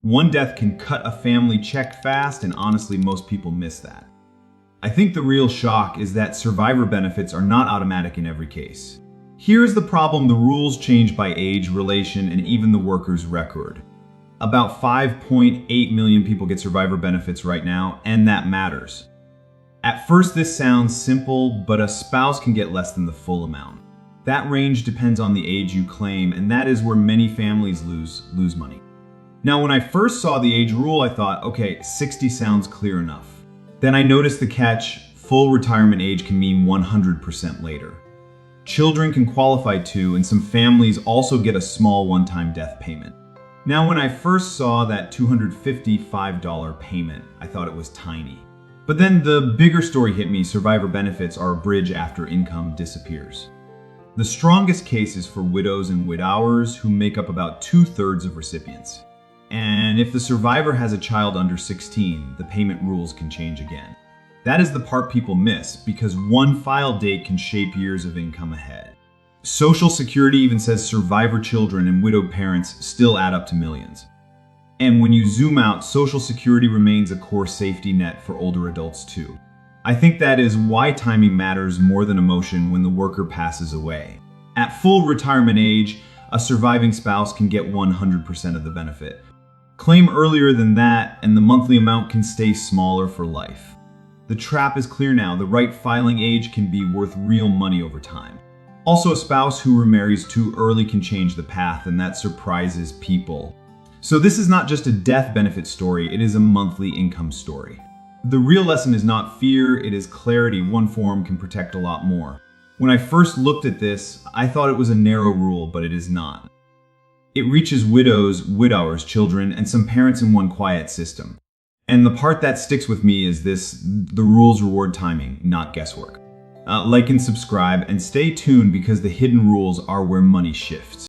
One death can cut a family check fast, and honestly, most people miss that. I think the real shock is that survivor benefits are not automatic in every case. Here's the problem: the rules change by age, relation, and even the worker's record. About 5.8 million people get survivor benefits right now, and that matters. At first, this sounds simple, but a spouse can get less than the full amount. That range depends on the age you claim, and that is where many families lose money. Now, when I first saw the age rule, I thought, okay, 60 sounds clear enough. Then I noticed the catch: full retirement age can mean 100% later. Children can qualify too, and some families also get a small one-time death payment. Now, when I first saw that $255 payment, I thought it was tiny. But then the bigger story hit me: survivor benefits are a bridge after income disappears. The strongest case is for widows and widowers, who make up about 2/3 of recipients. And if the survivor has a child under 16, the payment rules can change again. That is the part people miss, because one file date can shape years of income ahead. Social Security even says survivor children and widowed parents still add up to millions. And when you zoom out, Social Security remains a core safety net for older adults too. I think that is why timing matters more than emotion when the worker passes away. At full retirement age, a surviving spouse can get 100% of the benefit. Claim earlier than that, and the monthly amount can stay smaller for life. The trap is clear now: the right filing age can be worth real money over time. Also, a spouse who remarries too early can change the path, and that surprises people. So this is not just a death benefit story, it is a monthly income story. The real lesson is not fear, it is clarity. One form can protect a lot more. When I first looked at this, I thought it was a narrow rule, but it is not. It reaches widows, widowers, children, and some parents in one quiet system. And the part that sticks with me is this: the rules reward timing, not guesswork. Like and subscribe, and stay tuned, because the hidden rules are where money shifts.